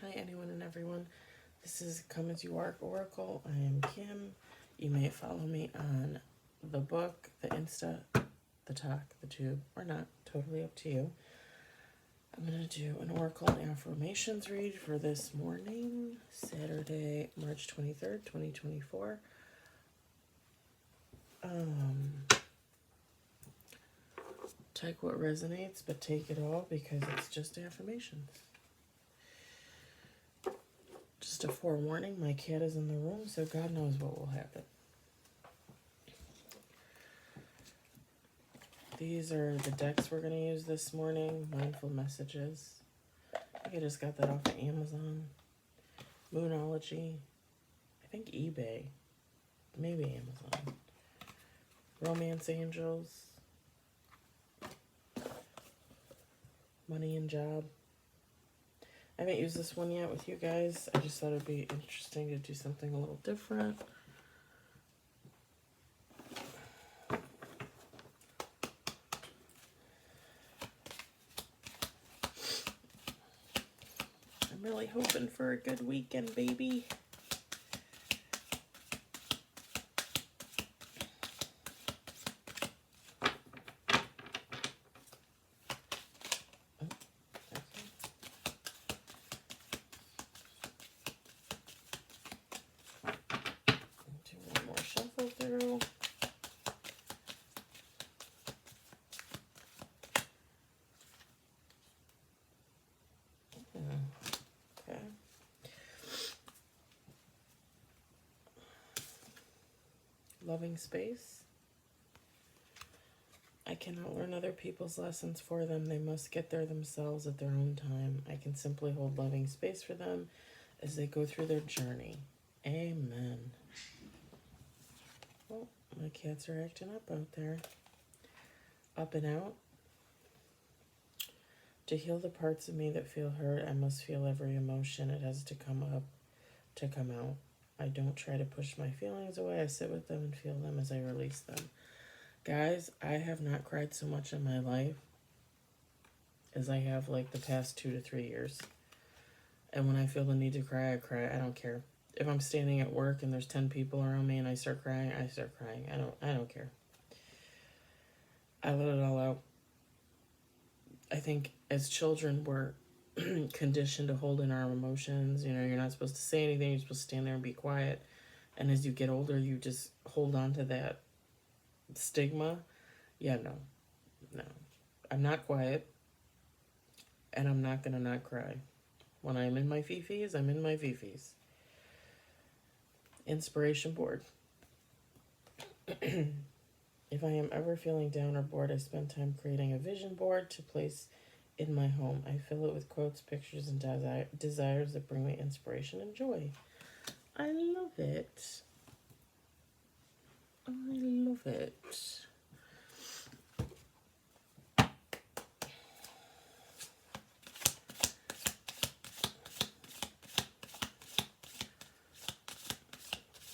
Hi, anyone and everyone. This is Come As You Are Oracle. I am Kim. You may follow me on the book, the Insta, the talk, the tube, or not. Totally up to you. I'm going to do an Oracle and Affirmations read for this morning, Saturday, March 23rd, 2024. Take what resonates, but take it all because it's just affirmations. Just a forewarning, my cat is in the room, so God knows what will happen. These are the decks we're going to use this morning. Mindful Messages. I think I just got that off of Amazon. Moonology. I think eBay. Maybe Amazon. Romance Angels. Money and Job. I haven't used this one yet with you guys. I just thought it'd be interesting to do something a little different. I'm really hoping for a good weekend, baby. Through. Okay. Loving space. I cannot learn other people's lessons for them. They must get there themselves at their own time. I can simply hold loving space for them as they go through their journey. Amen. Oh, my cats are acting up out there. Up and out. To heal the parts of me that feel hurt, I must feel every emotion. It has to come up, to come out. I don't try to push my feelings away. I sit with them and feel them as I release them. Guys, I have not cried so much in my life as I have like the past 2 to 3 years. And when I feel the need to cry, I cry. I don't care. If I'm standing at work and there's 10 people around me and I start crying, I start crying. I don't care. I let it all out. I think as children, we're conditioned to hold in our emotions. You know, you're not supposed to say anything. You're supposed to stand there and be quiet. And as you get older, you just hold on to that stigma. Yeah, no. I'm not quiet. And I'm not going to not cry. When I'm in my fifis, I'm in my fifis. Inspiration board. If I am ever feeling down or bored, I spend time creating a vision board to place in my home. I fill it with quotes, pictures, and desires that bring me inspiration and joy. I love it. I love it.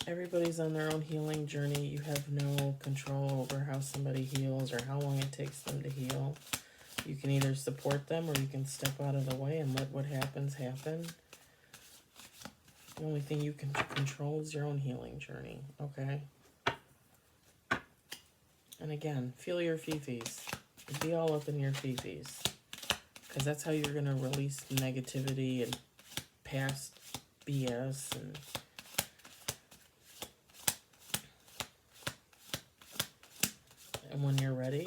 Everybody's on their own healing journey. You have no control over how somebody heals or how long it takes them to heal. You can either support them or you can step out of the way and let what happens happen. The only thing you can control is your own healing journey, okay? And again, feel your fifis. Be all up in your fifis. Because that's how you're going to release negativity and past BS and when you're ready,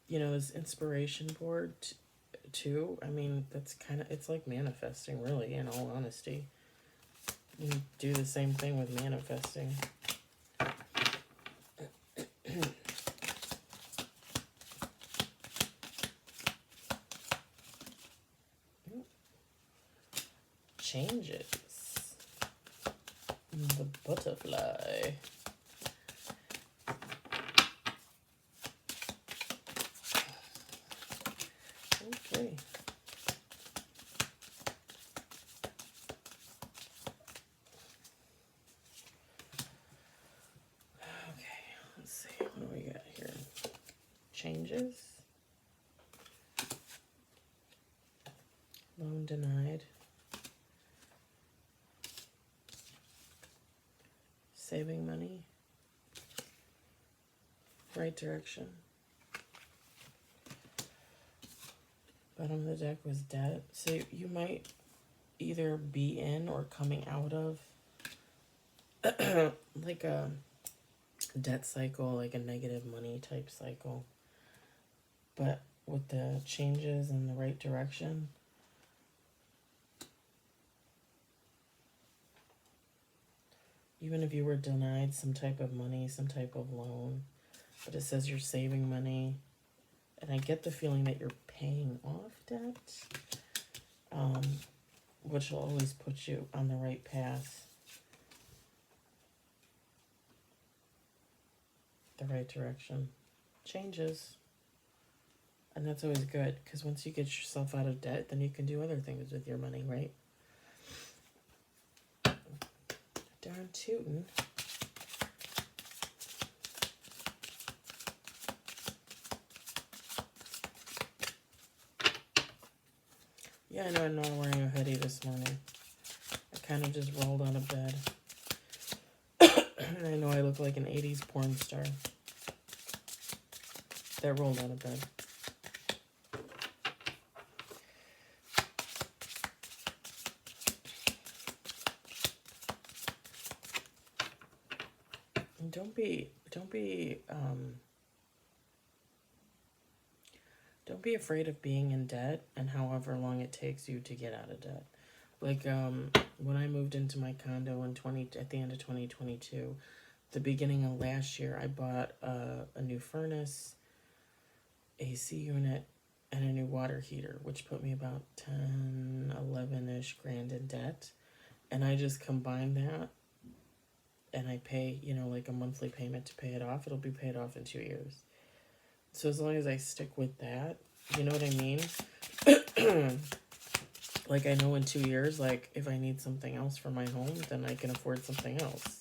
you know, this inspiration board too, I mean, that's kind of, it's like manifesting, really, in all honesty. You do the same thing with manifesting. Changes. The butterfly. Okay. Let's see. What do we got here? Changes. Loan denied. Saving money. Right direction. Bottom of the deck was debt. So you might either be in or coming out of like a debt cycle, like a negative money type cycle. But with the changes in the right direction, even if you were denied some type of money, some type of loan, but it says you're saving money, and I get the feeling that you're paying off debt, which will always put you on the right path, the right direction. Changes. And that's always good, because once you get yourself out of debt, then you can do other things with your money, right? Darn tootin'. Yeah, I know I'm not wearing a hoodie this morning. I kind of just rolled out of bed. And I know I look like an 80s porn star that rolled out of bed. And don't be afraid of being in debt, and however long it takes you to get out of debt. Like when I moved into my condo at the end of 2022, the beginning of last year, I bought a new furnace, AC unit, and a new water heater, which put me about 10, 11-ish grand in debt. And I just combined that, and I pay, like a monthly payment to pay it off. It'll be paid off in 2 years. So as long as I stick with that, you know what I mean? Like, I know in 2 years, like, if I need something else for my home, then I can afford something else.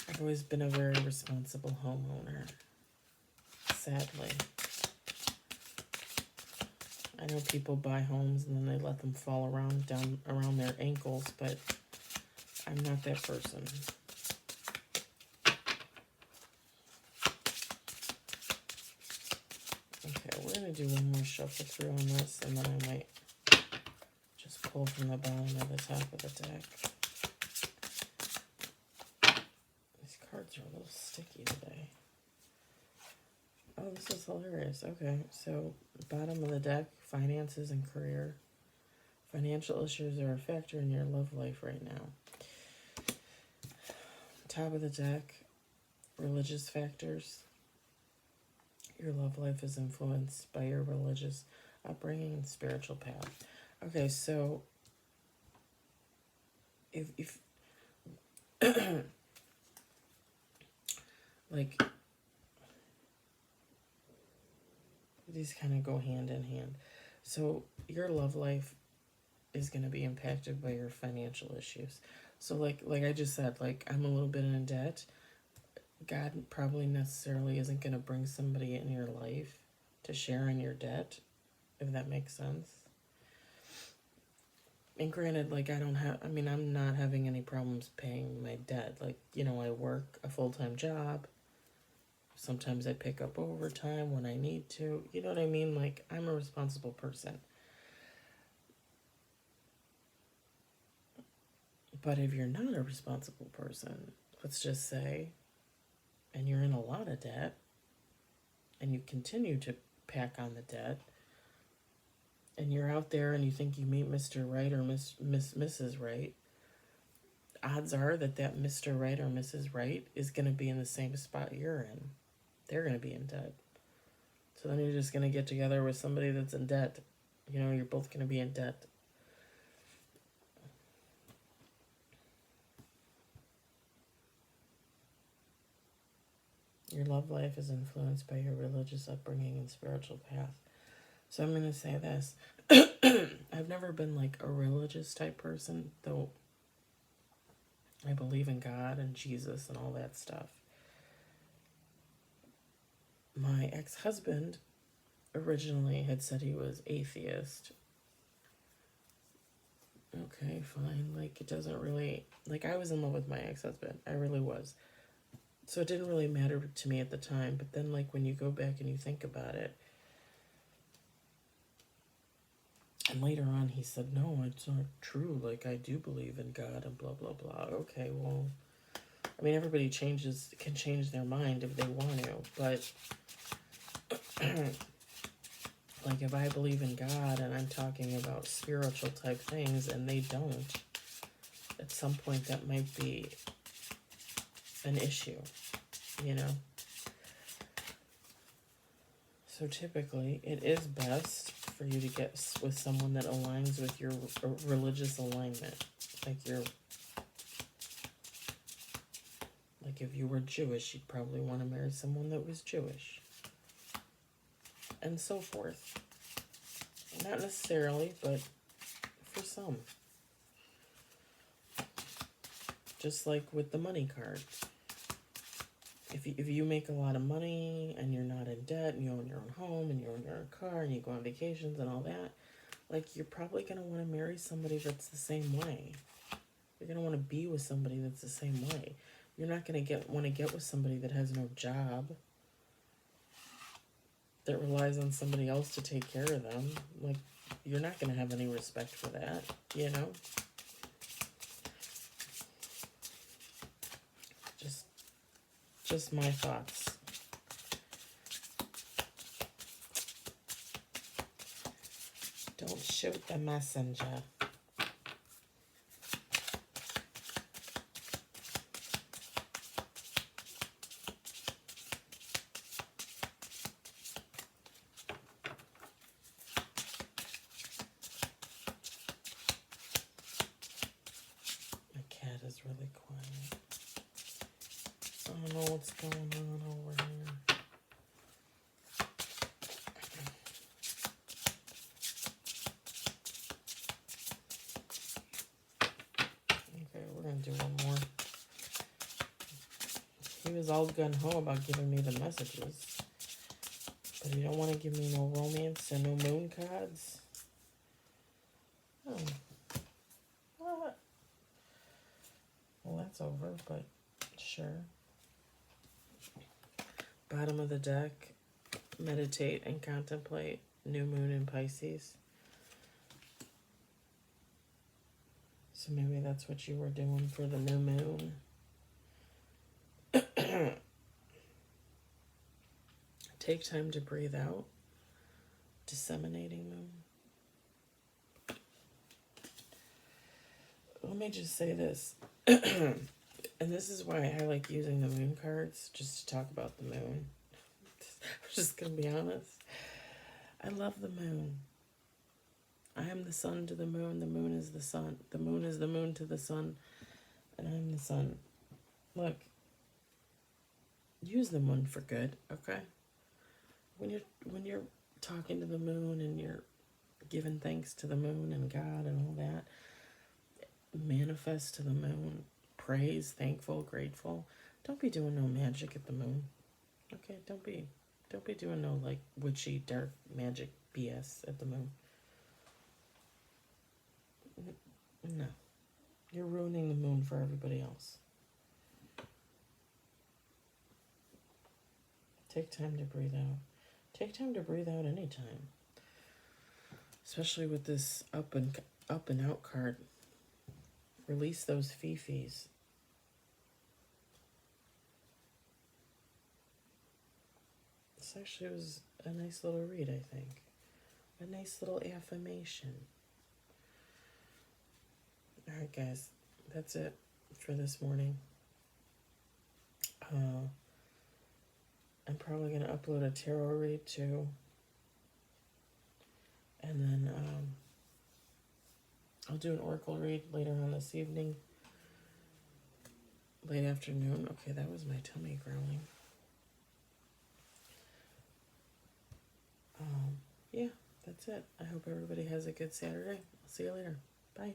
I've always been a very responsible homeowner, sadly. I know people buy homes and then they let them fall down around their ankles, but I'm not that person. Okay, we're going to do one more shuffle through on this, and then I might just pull from the bottom of the top of the deck. These cards are a little sticky today. Oh, this is hilarious. Okay, so bottom of the deck, finances and career. Financial issues are a factor in your love life right now. Top of the deck, religious factors. Your love life is influenced by your religious upbringing and spiritual path. Okay, so if like, these kind of go hand in hand. So your love life is going to be impacted by your financial issues. So like I just said, like, I'm a little bit in debt. God probably necessarily isn't going to bring somebody in your life to share in your debt, if that makes sense. And granted, like, I'm not having any problems paying my debt. Like, I work a full-time job. Sometimes I pick up overtime when I need to. You know what I mean? Like, I'm a responsible person. But if you're not a responsible person, let's just say, and you're in a lot of debt, and you continue to pack on the debt, and you're out there and you think you meet Mr. Right or Mrs. Right, odds are that Mr. Right or Mrs. Right is going to be in the same spot you're in. They're going to be in debt. So then you're just going to get together with somebody that's in debt. You're both going to be in debt. Your love life is influenced by your religious upbringing and spiritual path. So I'm going to say this. I've never been like a religious type person, though I believe in God and Jesus and all that stuff. My ex-husband originally had said he was atheist. Okay, fine. Like, it doesn't really... Like, I was in love with my ex-husband. I really was. So it didn't really matter to me at the time. But then, like, when you go back and you think about it, and later on he said, no, it's not true. Like, I do believe in God and blah, blah, blah. Okay, well... I mean, everybody can change their mind if they want to. But... like, if I believe in God and I'm talking about spiritual type things and they don't, at some point that might be an issue, you know? So typically, it is best for you to get with someone that aligns with your religious alignment. Like if you were Jewish, you'd probably want to marry someone that was Jewish. And so forth. Not necessarily, but for some. Just like with the money card. If you make a lot of money and you're not in debt and you own your own home and you own your own car and you go on vacations and all that, like you're probably going to want to marry somebody that's the same way. You're going to want to be with somebody that's the same way. You're not going to want to get with somebody that has no job, that relies on somebody else to take care of them. Like, you're not going to have any respect for that, you know? Just my thoughts. Don't shoot the messenger. My cat is really quiet. I don't know what's going on over here. Okay, we're going to do one more. He was all gung-ho about giving me the messages. But you don't want to give me no romance and no moon cards? Oh. What? Well, that's over, but sure. Bottom of the deck, meditate and contemplate new moon in Pisces. So maybe that's what you were doing for the new moon. Take time to breathe out. Disseminating moon. Let me just say this. And this is why I like using the moon cards, just to talk about the moon. I'm just going to be honest. I love the moon. I am the sun to the moon. The moon is the sun. The moon is the moon to the sun. And I'm the sun. Look. Use the moon for good, okay? When you're talking to the moon and you're giving thanks to the moon and God and all that, manifest to the moon. Praise, thankful, grateful. Don't be doing no magic at the moon. Okay, don't be doing no like witchy dark magic BS at the moon. No. You're ruining the moon for everybody else. Take time to breathe out. Take time to breathe out anytime. Especially with this up and out card. Release those fifis. This actually was a nice little read, I think. A nice little affirmation. Alright, guys. That's it for this morning. I'm probably going to upload a tarot read too. And then I'll do an oracle read later on this evening. Late afternoon. Okay, that was my tummy growling. Yeah, that's it. I hope everybody has a good Saturday. I'll see you later. Bye.